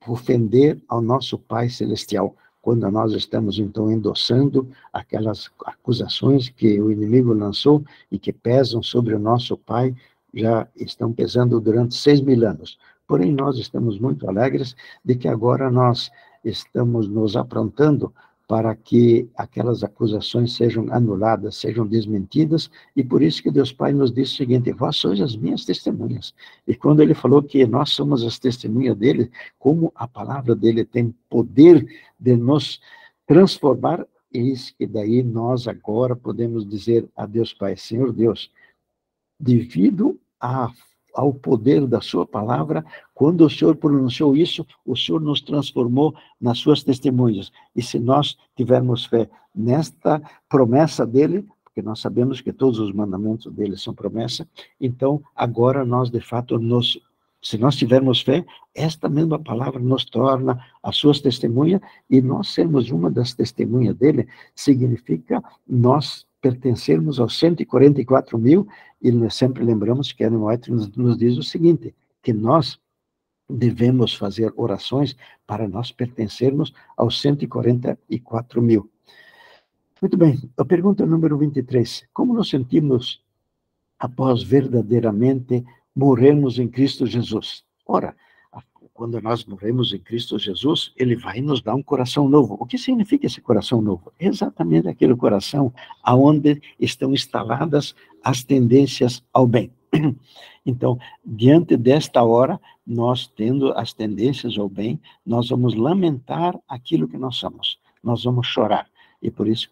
ofender ao nosso Pai Celestial, quando nós estamos, então, endossando aquelas acusações que o inimigo lançou e que pesam sobre o nosso Pai, já estão pesando durante 6.000 anos. Porém, nós estamos muito alegres de que agora nós estamos nos aprontando para que aquelas acusações sejam anuladas, sejam desmentidas, e por isso que Deus Pai nos diz o seguinte: vós sois as minhas testemunhas. E quando ele falou que nós somos as testemunhas dele, como a palavra dele tem poder de nos transformar, eis que daí nós agora podemos dizer a Deus Pai: Senhor Deus, devido ao poder da sua palavra, quando o Senhor pronunciou isso, o Senhor nos transformou nas suas testemunhas. E se nós tivermos fé nesta promessa dele, porque nós sabemos que todos os mandamentos dele são promessa, então agora nós de fato se nós tivermos fé, esta mesma palavra nos torna as suas testemunhas, e nós sermos uma das testemunhas dele, significa nós pertencermos aos 144.000, e sempre lembramos que Ellen White nos diz o seguinte, que nós devemos fazer orações para nós pertencermos aos 144.000. Muito bem, a pergunta número 23. Como nos sentimos após verdadeiramente morrermos em Cristo Jesus? Ora, quando nós morremos em Cristo Jesus, ele vai nos dar um coração novo. O que significa esse coração novo? Exatamente aquele coração onde estão instaladas as tendências ao bem. Então, diante desta hora, nós tendo as tendências ao bem, nós vamos lamentar aquilo que nós somos. Nós vamos chorar. E por isso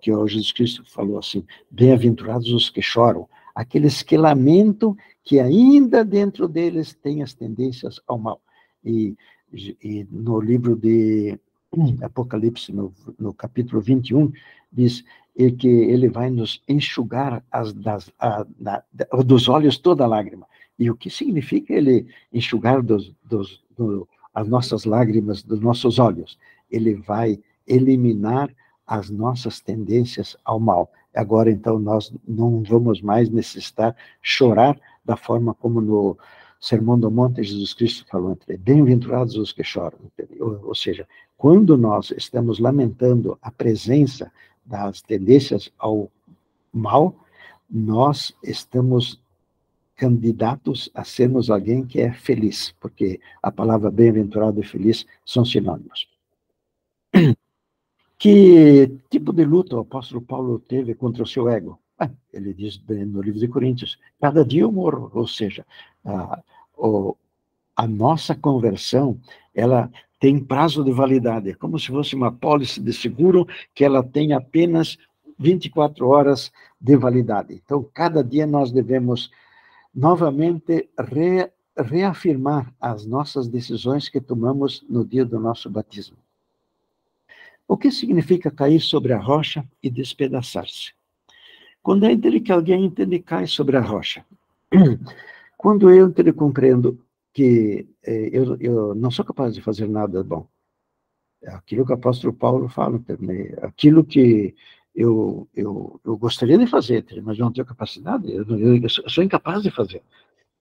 que o Jesus Cristo falou assim: bem-aventurados os que choram, aqueles que lamentam que ainda dentro deles tem as tendências ao mal. E no livro de Apocalipse, no capítulo 21, diz que ele vai nos enxugar dos olhos toda lágrima. E o que significa ele enxugar as nossas lágrimas dos nossos olhos? Ele vai eliminar as nossas tendências ao mal. Agora, então, nós não vamos mais necessitar chorar da forma como no Sermão do Monte Jesus Cristo falou, bem-aventurados os que choram. Ou seja, quando nós estamos lamentando a presença das tendências ao mal, nós estamos candidatos a sermos alguém que é feliz, porque a palavra bem-aventurado e feliz são sinônimos. Que tipo de luta o apóstolo Paulo teve contra o seu ego? Ele diz no livro de Coríntios, cada dia eu morro, ou seja, a nossa conversão, ela tem prazo de validade, é como se fosse uma pólice de seguro que ela tem apenas 24 horas de validade. Então, cada dia nós devemos novamente reafirmar as nossas decisões que tomamos no dia do nosso batismo. O que significa cair sobre a rocha e despedaçar-se? Quando que alguém entende cai sobre a rocha? Quando eu compreendo que eu não sou capaz de fazer nada bom, aquilo que o apóstolo Paulo fala, aquilo que eu gostaria de fazer, mas eu não tenho capacidade, eu sou incapaz de fazer.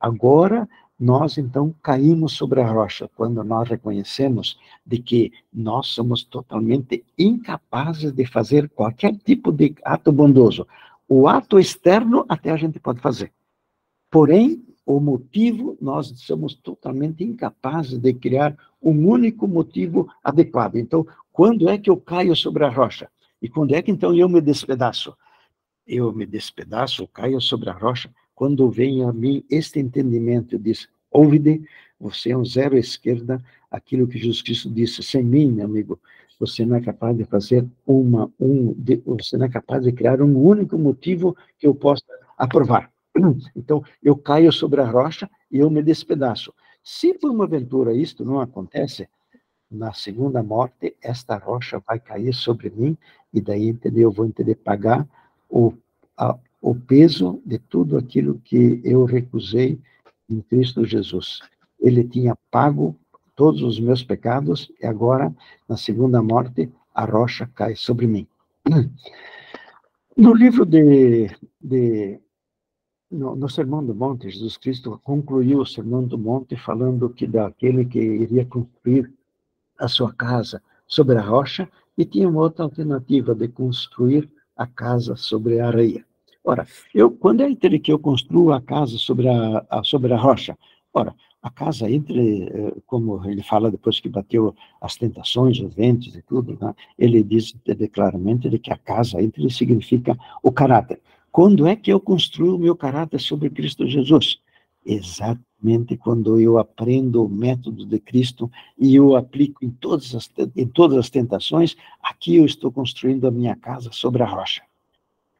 Agora, nós então caímos sobre a rocha, quando nós reconhecemos de que nós somos totalmente incapazes de fazer qualquer tipo de ato bondoso. O ato externo até a gente pode fazer. Porém, o motivo, nós somos totalmente incapazes de criar um único motivo adequado. Então, quando é que eu caio sobre a rocha? E quando é que então eu me despedaço? Eu me despedaço, caio sobre a rocha, quando vem a mim este entendimento, diz, ouve-te, você é um zero à esquerda, aquilo que Jesus Cristo disse, sem mim, meu amigo, você não é capaz de fazer você não é capaz de criar um único motivo que eu possa aprovar. Então, eu caio sobre a rocha e eu me despedaço. Se por uma aventura isto não acontece, na segunda morte, esta rocha vai cair sobre mim, e daí, entendeu, eu vou entender pagar o peso de tudo aquilo que eu recusei em Cristo Jesus. Ele tinha pago todos os meus pecados, e agora, na segunda morte, a rocha cai sobre mim. No livro no Sermão do Monte, Jesus Cristo concluiu o Sermão do Monte falando que daquele que iria construir a sua casa sobre a rocha, e tinha uma outra alternativa de construir a casa sobre a areia. Ora, quando é que eu construo a casa sobre a rocha? Ora, a casa como ele fala depois que bateu as tentações, os ventos e tudo, né? Ele diz claramente de que a casa significa o caráter. Quando é que eu construo o meu caráter sobre Cristo Jesus? Exatamente quando eu aprendo o método de Cristo e eu aplico em todas as tentações, aqui eu estou construindo a minha casa sobre a rocha,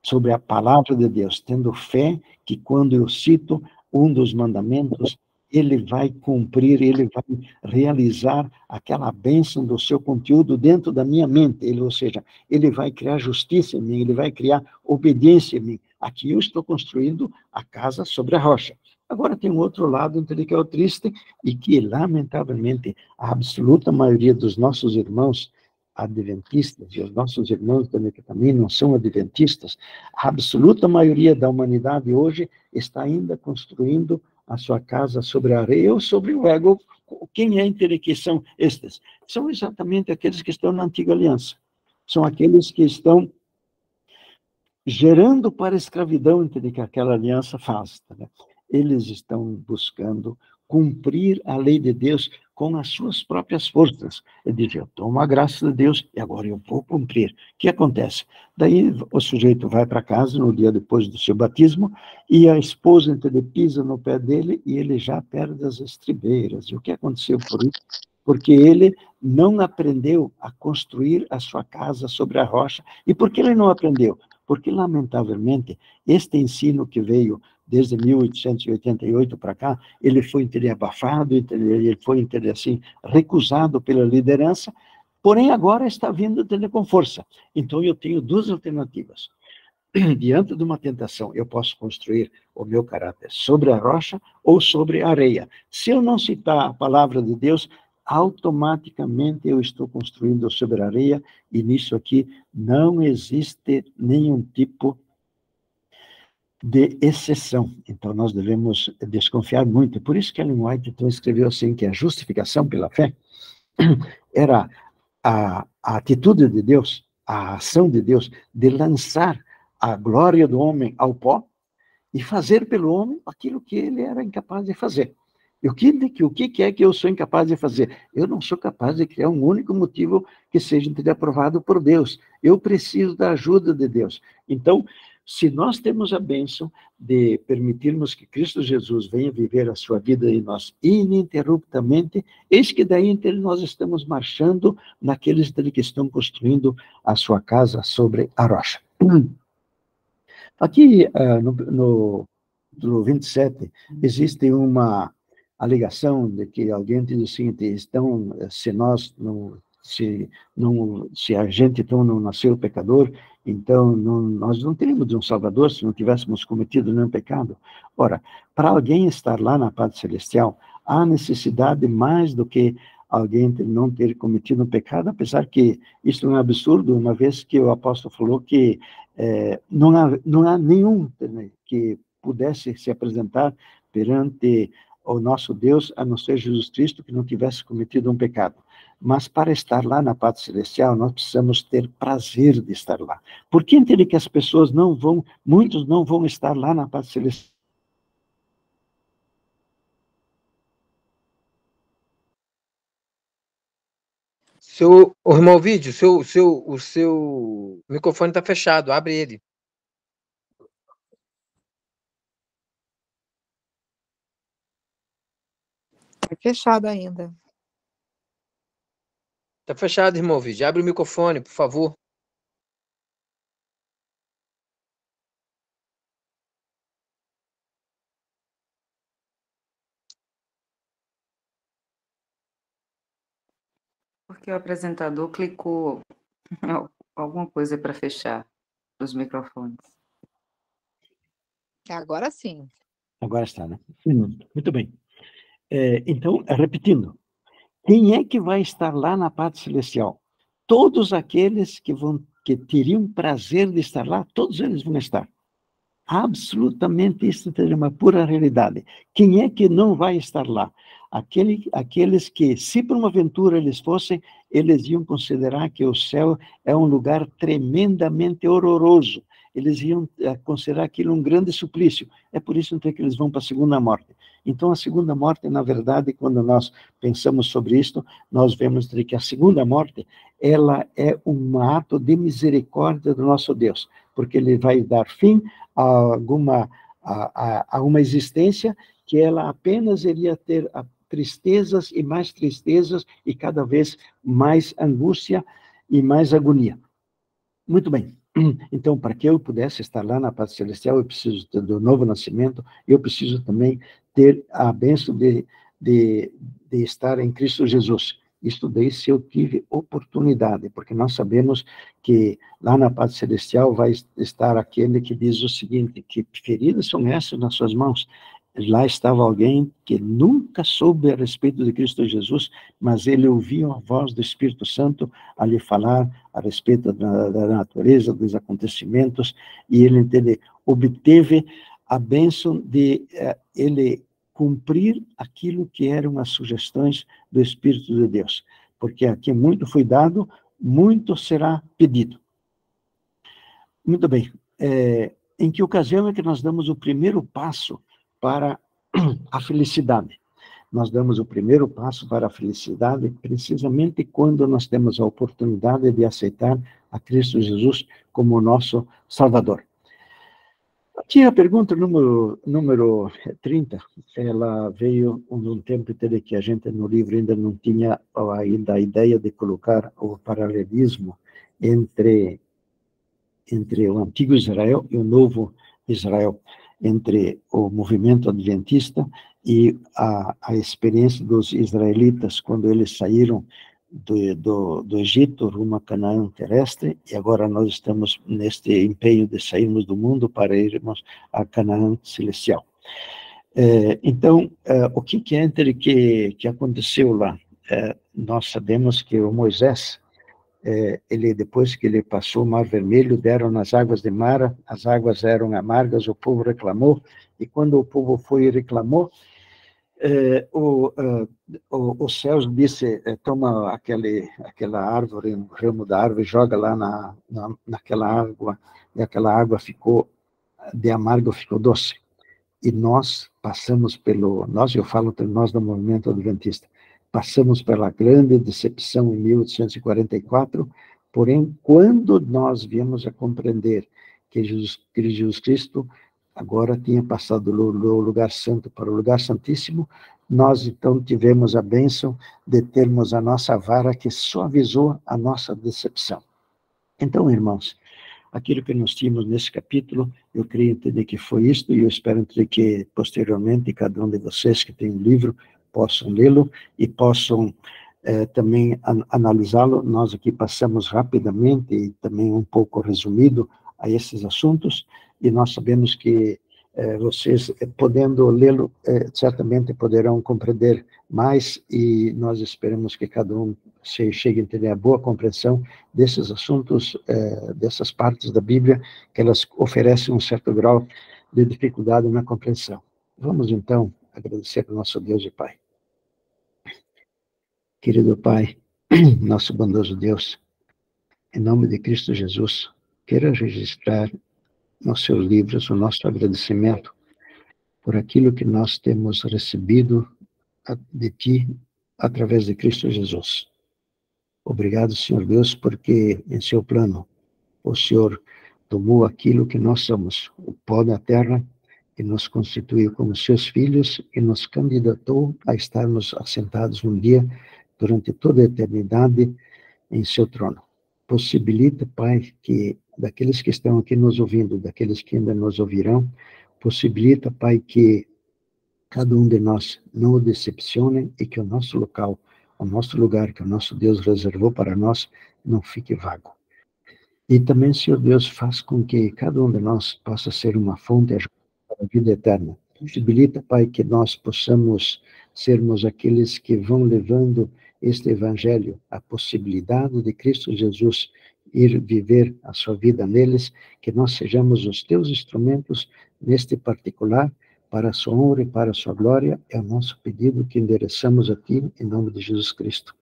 sobre a palavra de Deus, tendo fé que quando eu cito um dos mandamentos, ele vai cumprir, ele vai realizar aquela bênção do seu conteúdo dentro da minha mente, ou seja, ele vai criar justiça em mim, ele vai criar obediência em mim. Aqui eu estou construindo a casa sobre a rocha. Agora tem um outro lado intelectual triste, e que, lamentavelmente, a absoluta maioria dos nossos irmãos adventistas, e os nossos irmãos também que também não são adventistas, a absoluta maioria da humanidade hoje está ainda construindo a sua casa sobre a areia ou sobre o ego. Quem é que são estes? São exatamente aqueles que estão na antiga aliança. São aqueles que estão gerando para a escravidão que aquela aliança faz. Né? Eles estão buscando cumprir a lei de Deus com as suas próprias forças. Ele diz, eu tomo a graça de Deus e agora eu vou cumprir. O que acontece? Daí o sujeito vai para casa no dia depois do seu batismo e a esposa pisa no pé dele e ele já perde as estribeiras. E o que aconteceu por isso? Porque ele não aprendeu a construir a sua casa sobre a rocha. E por que ele não aprendeu? Porque, lamentavelmente, este ensino que veio desde 1888 para cá, ele foi abafado, ele foi assim, recusado pela liderança, porém agora está vindo com força. Então eu tenho duas alternativas. Diante de uma tentação, eu posso construir o meu caráter sobre a rocha ou sobre a areia. Se eu não citar a palavra de Deus, automaticamente eu estou construindo sobre a areia, e nisso aqui não existe nenhum tipo de exceção. Então, nós devemos desconfiar muito. Por isso que Ellen White então escreveu assim, que a justificação pela fé era a atitude de Deus, a ação de Deus, de lançar a glória do homem ao pó e fazer pelo homem aquilo que ele era incapaz de fazer. E o que é que eu sou incapaz de fazer? Eu não sou capaz de criar um único motivo que seja aprovado por Deus. Eu preciso da ajuda de Deus. Então, se nós temos a bênção de permitirmos que Cristo Jesus venha viver a sua vida em nós ininterruptamente, eis que daí nós estamos marchando naqueles que estão construindo a sua casa sobre a rocha. Aqui, no 27, existe uma alegação de que alguém diz o seguinte, se a gente então não nasceu pecador, então nós não teríamos um Salvador se não tivéssemos cometido nenhum pecado. Ora, para alguém estar lá na pátria celestial, há necessidade mais do que alguém não ter cometido um pecado, apesar que isso é um absurdo, uma vez que o apóstolo falou que não há nenhum que pudesse se apresentar perante o nosso Deus, a não ser Jesus Cristo, que não tivesse cometido um pecado. Mas para estar lá na pátria celestial, nós precisamos ter prazer de estar lá. Por que entende que as pessoas muitos não vão estar lá na pátria celestial?
O irmão Vídeo, o seu microfone está fechado, abre ele.
Está fechado ainda.
Está fechado, irmão Vídeo. Abre o microfone, por favor.
porque o apresentador clicou alguma coisa para fechar os microfones.
Agora sim.
Agora está, né? Muito bem. Então, repetindo, quem é que vai estar lá na pátria celestial? Todos aqueles que teriam prazer de estar lá, todos eles vão estar. Absolutamente, isso é uma pura realidade. Quem é que não vai estar lá? Aqueles que, se por uma aventura eles fossem, eles iam considerar que o céu é um lugar tremendamente horroroso. Eles iam considerar aquilo um grande suplício. É por isso então que eles vão para a segunda morte. Então, a segunda morte, na verdade, quando nós pensamos sobre isto, nós vemos que a segunda morte, ela é um ato de misericórdia do nosso Deus, porque ele vai dar fim a uma existência que ela apenas iria ter tristezas e mais tristezas e cada vez mais angústia e mais agonia. Muito bem. Então, para que eu pudesse estar lá na pátria celestial, eu preciso do novo nascimento, eu preciso também ter a bênção de estar em Cristo Jesus. Isso daí se eu tive oportunidade, porque nós sabemos que lá na pátria celestial vai estar aquele que diz o seguinte, que feridas são essas nas suas mãos. Lá estava alguém que nunca soube a respeito de Cristo Jesus, mas ele ouviu a voz do Espírito Santo a lhe falar a respeito da natureza, dos acontecimentos, e ele obteve a bênção de ele cumprir aquilo que eram as sugestões do Espírito de Deus. Porque aqui muito foi dado, muito será pedido. Muito bem. Em que ocasião é que nós damos o primeiro passo para a felicidade? Nós damos o primeiro passo para a felicidade precisamente quando nós temos a oportunidade de aceitar a Cristo Jesus como nosso Salvador. Aqui a pergunta número 30, ela veio num tempo que a gente no livro ainda não tinha ainda a ideia de colocar o paralelismo entre o antigo Israel e o novo Israel, entre o movimento adventista e a experiência dos israelitas, quando eles saíram do Egito rumo a Canaã terrestre, e agora nós estamos neste empenho de sairmos do mundo para irmos a Canaã celestial. Então, o que é entre que aconteceu lá? Nós sabemos que o Moisés, depois que ele passou o Mar Vermelho, deram nas águas de Mara, as águas eram amargas, o povo reclamou, e quando o povo foi e reclamou, os céus disse, toma aquela árvore, um ramo da árvore, joga lá naquela água, e aquela água ficou, de amargo ficou doce. E nós passamos eu falo entre nós do movimento adventista, passamos pela grande decepção em 1844, porém, quando nós viemos a compreender que Jesus Cristo agora tinha passado do lugar santo para o lugar santíssimo, nós então tivemos a bênção de termos a nossa vara que suavizou a nossa decepção. Então, irmãos, aquilo que nós tínhamos nesse capítulo, eu creio entender que foi isto, e eu espero entender que, posteriormente, cada um de vocês que tem um livro, possam lê-lo e possam também analisá-lo. Nós aqui passamos rapidamente e também um pouco resumido a esses assuntos, e nós sabemos que vocês, podendo lê-lo, certamente poderão compreender mais, e nós esperamos que cada um chegue a ter a boa compreensão desses assuntos, dessas partes da Bíblia, que elas oferecem um certo grau de dificuldade na compreensão. Vamos, então, agradecer ao nosso Deus e Pai. Querido Pai, nosso bondoso Deus, em nome de Cristo Jesus, quero registrar nos seus livros o nosso agradecimento por aquilo que nós temos recebido de Ti através de Cristo Jesus. Obrigado, Senhor Deus, porque em seu plano o Senhor tomou aquilo que nós somos, o pó da terra, e nos constituiu como seus filhos e nos candidatou a estarmos assentados um dia, durante toda a eternidade, em seu trono. Possibilita, Pai, que daqueles que estão aqui nos ouvindo, daqueles que ainda nos ouvirão, possibilita, Pai, que cada um de nós não o decepcione e que o nosso local o nosso lugar que o nosso Deus reservou para nós não fique vago. E também, Senhor Deus, faz com que cada um de nós possa ser uma fonte para a vida eterna. Possibilita, Pai, que nós possamos sermos aqueles que vão levando este evangelho, a possibilidade de Cristo Jesus ir viver a sua vida neles, que nós sejamos os teus instrumentos neste particular, para a sua honra e para a sua glória. É o nosso pedido que endereçamos a ti, em nome de Jesus Cristo.